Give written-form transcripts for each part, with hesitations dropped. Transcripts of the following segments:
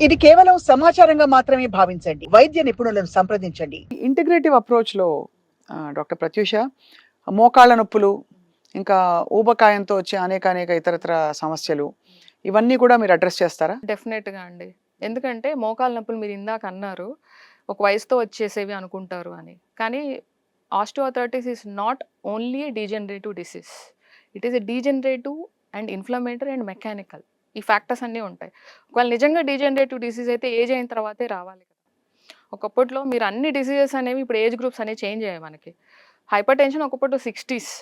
ఇది కేవలం సమాచారంగా మాత్రమే భావించండి. వైద్య నిపుణులను సంప్రదించండి. ఇంటిగ్రేటివ్ అప్రోచ్‌లో డాక్టర్ ప్రత్యూష మోకాళ్ళ నొప్పులు, ఇంకా ఊబకాయంతో వచ్చే అనేక ఇతరత్ర సమస్యలు ఇవన్నీ కూడా మీరు అడ్రెస్ చేస్తారా? డెఫినెట్‌గా అండి. ఎందుకంటే మోకాళ్ళ నొప్పులు మీరు ఇందాక అన్నారు. ఒక వయసుతో వచ్చేసేవి అనుకుంటారు అని. కానీ osteoarthritis is not only degenerative disease. It is a degenerative and inflammatory and mechanical. ఈ ఫ్యాక్టర్స్ అన్నీ ఉంటాయి. ఒకవేళ నిజంగా డీజనరేటివ్ డిసీజ్ అయితే ఏజ్ అయిన తర్వాతే రావాలి కదా! ఒకప్పట్లో మీరు అన్ని డిసీజెస్ అనేవి ఇప్పుడు ఏజ్ గ్రూప్స్ అనేవి చేంజ్ అయ్యాయి మనకి. హైపర్ టెన్షన్ ఒకప్పుడు 60స్,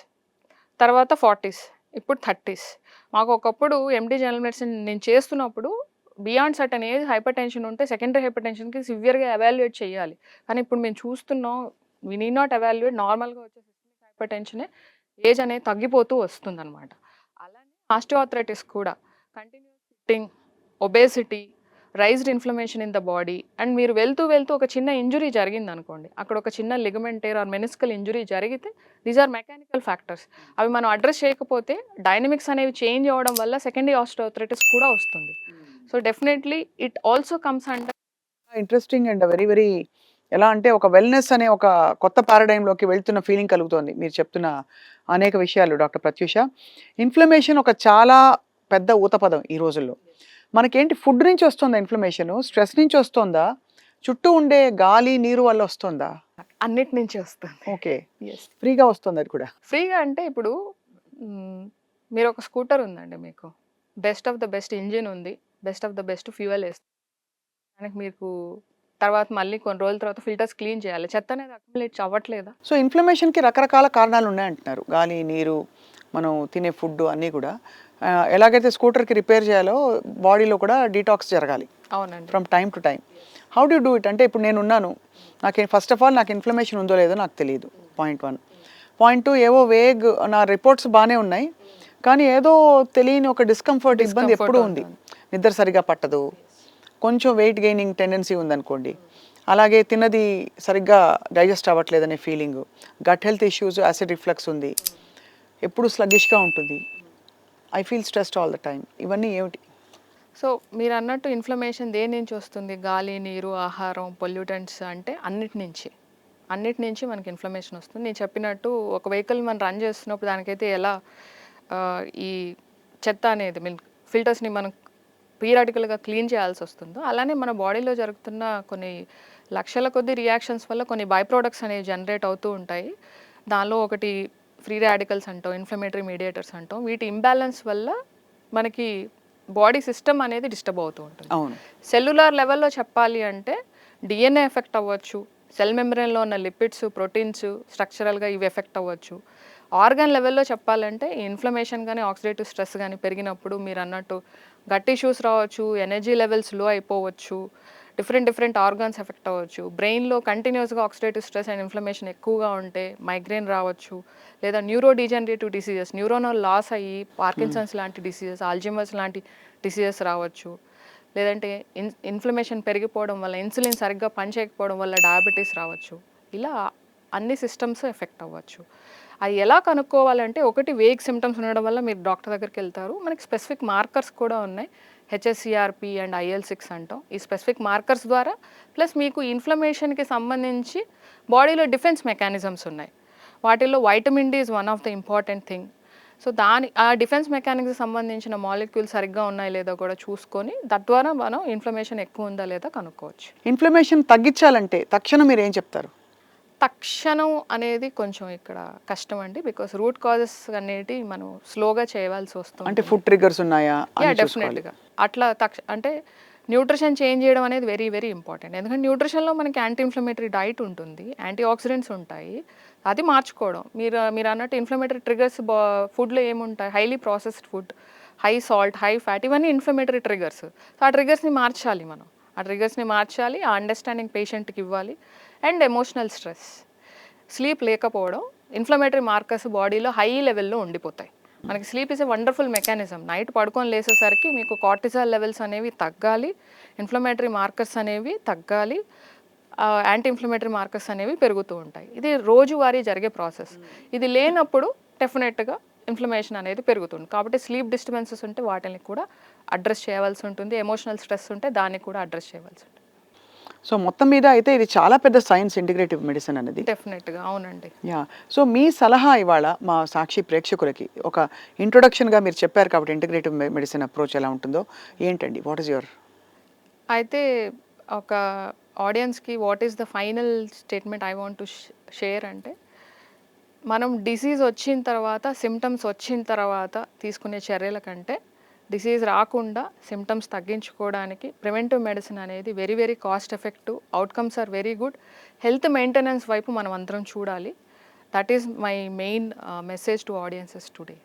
తర్వాత 40స్, ఇప్పుడు 30స్. మాకు ఒకప్పుడు ఎండీ జనరల్ మెడిసిన్ నేను చేస్తున్నప్పుడు beyond certain age hyper tension ఉంటే సెకండరీ హైపర్ టెన్షన్‌కి సివియర్‌గా ఎవాల్యుయేట్ చేయాలి. కానీ ఇప్పుడు మేము చూస్తున్నాం వి నీడ్ నాట్ ఎవాల్యుయేట్ నార్మల్‌గా వచ్చే సిస్టమిక్ హైపర్ టెన్షనే ఏజ్ అనేది తగ్గిపోతూ వస్తుందన్నమాట. అలానే ఆస్టియోఆర్థరైటిస్ కూడా continuous sitting, obesity, raised inflammation in the body and మీరు వెళ్తూ ఒక చిన్న ఇంజ్యూరీ జరిగిందనుకోండి. అక్కడ ఒక చిన్న ligament tear or meniscal injury జరిగితే దీస్ ఆర్ మెకానికల్ ఫ్యాక్టర్స్. అవి మనం అడ్రెస్ చేయకపోతే డైనమిక్స్ అనేవి చేంజ్ అవ్వడం వల్ల సెకండరీ ఆస్టియోఆర్థరైటిస్ కూడా వస్తుంది. So definitely it also comes under interesting and very ఎలా అంటే ఒక వెల్‌నెస్ అనే ఒక కొత్త పారాడైమ్‌లోకి వెళ్తున్న ఫీలింగ్ కలుగుతోంది. మీరు చెప్తున్న అనేక విషయాలు డాక్టర్ ప్రత్యూష. ఇన్‌ఫ్లమేషన్ ఒక చాలా పెద్ద ఊతపదం ఈ రోజుల్లో. మనకేంటి ఫుడ్ నుంచి వస్తుందా ఇన్‌ఫ్లమేషను? స్ట్రెస్ నుంచి వస్తోందా? చుట్టూ ఉండే గాలి, నీరు వల్ల వస్తోందా? అన్నిటి నుంచి వస్తుంది. ఓకే. యెస్. ఫ్రీగా వస్తుంది అది కూడా. ఫ్రీగా అంటే ఇప్పుడు మీరొక స్కూటర్ ఉందండి మీకు. Best of the best engine ఉంది. Best of the best fuel ఏస్తారు. దానికి మీకు తర్వాత మళ్ళీ కొన్ని రోజుల తర్వాత ఫిల్టర్స్ క్లీన్ చేయాలి. చెత్త అనేది అక్యుములేట్ అవ్వట్లేదా? సో ఇన్‌ఫ్లమేషన్‌కి రకరకాల కారణాలు ఉన్నాయంటున్నారు. గాలి, నీరు, మనం తినే ఫుడ్డు అన్నీ కూడా. ఎలాగైతే స్కూటర్‌కి రిపేర్ చేయాలో బాడీలో కూడా డీటాక్స్ జరగాలి అవునండి. From time to time. How do you do it? అంటే ఇప్పుడు నేనున్నాను. ఫస్ట్ ఆఫ్ ఆల్ నాకు ఇన్‌ఫ్లమేషన్ ఉందో లేదో నాకు తెలీదు. పాయింట్ 1. పాయింట్ 2 ఏవో వేగ్ నా రిపోర్ట్స్ బానే ఉన్నాయి. కానీ ఏదో తెలియని ఒక ఇబ్బంది డిస్కంఫర్ట్ ఎప్పుడూ ఉంది. ఉంటుంది. నిద్ర సరిగ్గా పట్టదు. కొంచెం వెయిట్ గెయినింగ్ టెండెన్సీ ఉందనుకోండి. అలాగే తిన్నది సరిగ్గా డైజెస్ట్ అవ్వట్లేదనే feeling. Gut health issues, acid reflux ఉంది. ఎప్పుడు స్లగ్గిష్‌గా ఉంటుంది. I feel stressed all the time. ఇవన్నీ ఏమిటి? సో మీరన్నట్టు ఇన్‌ఫ్లమేషన్ దేని నుంచి వస్తుంది? గాలి, నీరు, ఆహారం, పొల్యూటెంట్స్ అంటే అన్నిటి నుంచి. అన్నిటి నుంచి మనకి ఇన్‌ఫ్లమేషన్ వస్తుంది. నేను చెప్పినట్టు ఒక వెహికల్ మనం రన్ చేస్తున్నప్పుడు దానికైతే ఎలా ఈ చెత్త అనేది ఫిల్టర్స్‌ని మనం పీరియాడికల్‌గా క్లీన్ చేయాల్సి వస్తుందో, అలానే మన బాడీలో జరుగుతున్న కొన్ని లక్షల కొద్దీ రియాక్షన్స్ వల్ల కొన్ని బై ప్రొడక్ట్స్ అనేవి జనరేట్ అవుతూ ఉంటాయి. దానిలో ఒకటి ఫ్రీ రాడికల్స్ అంటాం, ఇన్‌ఫ్లమేటరీ మీడియేటర్స్ అంటాం. వీటి ఇంబాలెన్స్ వల్ల మనకి బాడీ సిస్టమ్ అనేది డిస్టర్బ్ అవుతూ ఉంటుంది. అవును. సెల్యులార్ లెవెల్‌లో చెప్పాలి అంటే డీఎన్ఏ ఎఫెక్ట్ అవ్వచ్చు. సెల్ మెంబ్రేన్‌లో ఉన్న లిపిడ్స్, ప్రోటీన్స్ స్ట్రక్చరల్‌గా ఇవి ఎఫెక్ట్ అవ్వచ్చు. ఆర్గాన్ లెవెల్‌లో చెప్పాలంటే ఇన్‌ఫ్లమేషన్ గాని, ఆక్సిడేటివ్ స్ట్రెస్ గాని పెరిగినప్పుడు మీరన్నట్టు గట్ ఇష్యూస్ రావచ్చు, ఎనర్జీ లెవెల్స్ లో అయిపోవచ్చు, డిఫరెంట్ ఆర్గాన్స్ ఎఫెక్ట్ అవ్వచ్చు. బ్రెయిన్‌లో కంటిన్యూస్‌గా ఆక్సిడేటివ్ స్ట్రెస్ అండ్ ఇన్‌ఫ్లమేషన్ ఎక్కువగా ఉంటే మైగ్రేన్ రావచ్చు. లేదా neuro degenerative diseases, neuronal loss అయ్యి పార్కిన్సన్స్ లాంటి డిసీజెస్, అల్జీమర్స్ లాంటి డిసీజెస్ రావచ్చు. లేదంటే ఇన్‌ఫ్లమేషన్ పెరిగిపోవడం వల్ల ఇన్సులిన్ సరిగ్గా పనిచేయకపోవడం వల్ల డయాబెటీస్ రావచ్చు. ఇలా అన్ని సిస్టమ్స్ ఎఫెక్ట్ అవ్వచ్చు. అది ఎలా కనుక్కోవాలంటే ఒకటి వేగ్ సిమ్టమ్స్ ఉండడం వల్ల మీరు డాక్టర్ దగ్గరికెళ్తారు. మనకి స్పెసిఫిక్ మార్కర్స్ కూడా ఉన్నాయి. హెచ్ఎస్‌సిఆర్‌పి అండ్ ఐఎల్-6 అంటాం. ఈ స్పెసిఫిక్ మార్కర్స్ ద్వారా ప్లస్ మీకు ఇన్‌ఫ్లమేషన్‌కి సంబంధించి బాడీలో డిఫెన్స్ మెకానిజమ్స్ ఉన్నాయి. వాటిల్లో vitamin D is one of the important thing. So ఆ డిఫెన్స్ మెకానిక్స్‌కి సంబంధించిన మాలిక్యూల్స్ సరిగ్గా ఉన్నాయో లేదో కూడా చూసుకొని తద్వారా మనం ఇన్‌ఫ్లమేషన్ ఎక్కువ ఉందా లేదా కనుక్కోవచ్చు. ఇన్‌ఫ్లమేషన్ తగ్గించాలంటే తక్షణం మీరేం చెప్తారు? తక్షణం అనేది కొంచెం ఇక్కడ కష్టం అండి. బికాస్ రూట్ కాజెస్ అనేటివి మనం స్లోగా చేయవలసి అంటే వస్తుంది. ఫుడ్ ట్రిగ్గర్స్ ఉన్నాయా అని చూసుకోవాలి. డెఫినెట్‌గా. అట్లా అంటే న్యూట్రిషన్ చేంజ్ చేయడం అనేది వెరీ వెరీ ఇంపార్టెంట్. ఎందుకంటే న్యూట్రిషన్‌లో మనకి యాంటీ ఇన్‌ఫ్లమేటరీ డైట్ ఉంటుంది. యాంటీ ఆక్సిడెంట్స్ ఉంటాయి. అది మార్చుకోవడం. మీరన్నట్టు ఇన్‌ఫ్లమేటరీ ట్రిగ్గర్స్ ఫుడ్‌లో ఏముంటాయి? Highly processed food, high salt, high fat ఇవన్నీ ఇన్‌ఫ్లమేటరీ ట్రిగ్గర్స్. సో ఆ ట్రిగ్గర్స్‌ని మార్చాలి మనం. ఆ ట్రిగ్గర్స్‌ని మార్చాలి. ఆ అండర్‌స్టాండింగ్ పేషెంట్‌కి ఇవ్వాలి. And emotional stress. స్లీప్ లేకపోవడం, ఇన్‌ఫ్లమేటరీ మార్కర్స్ బాడీలో హై లెవెల్‌లో ఉండిపోతాయి. మనకి sleep is a wonderful mechanism. Night పడుకొని లేసేసరికి మీకు కార్టిజాల్ లెవెల్స్ అనేవి తగ్గాలి. ఇన్‌ఫ్లమేటరీ మార్కర్స్ అనేవి తగ్గాలి. యాంటీ ఇన్‌ఫ్లమేటరీ మార్కర్స్ అనేవి పెరుగుతూ ఉంటాయి. ఇది రోజువారీ జరిగే ప్రాసెస్. ఇది లేనప్పుడు డెఫినెట్‌గా ఇన్ఫ్లమేషన్ అనేది పెరుగుతుంది. కాబట్టి స్లీప్ డిస్టర్బెన్సెస్ ఉంటే వాటిని కూడా అడ్రస్ చేయవలసి ఉంటుంది. ఎమోషనల్ స్ట్రెస్ ఉంటే దాన్ని కూడా అడ్రస్ చేయవలసి ఉంటుంది. సో మొత్తం మీద అయితే ఇది చాలా పెద్ద సైన్స్ ఇంటిగ్రేటివ్ మెడిసిన్ అనేది. డెఫినెట్గా అవునండి. యా. సో మీ సలహా ఇవాళ మా సాక్షి ప్రేక్షకులకి ఒక ఇంట్రొడక్షన్గా మీరు చెప్పారు కాబట్టి ఇంటిగ్రేటివ్ మెడిసిన్ అప్రోచ్ ఎలా ఉంటుందో ఏంటండి, వాట్ ఈస్ యువర్? అయితే ఒక ఆడియన్స్కి what is the final statement I want to share అంటే, మనం డిసీజ్ వచ్చిన తర్వాత, సిమ్టమ్స్ వచ్చిన తర్వాత తీసుకునే చర్యల కంటే డిసీజ్ రాకుండా సిమ్టమ్స్ తగ్గించుకోవడానికి ప్రివెంటివ్ మెడిసిన్ అనేది very very cost effective, outcomes are very good. Health maintenance వైపు మనం అందరం చూడాలి. That is my main message to audiences today.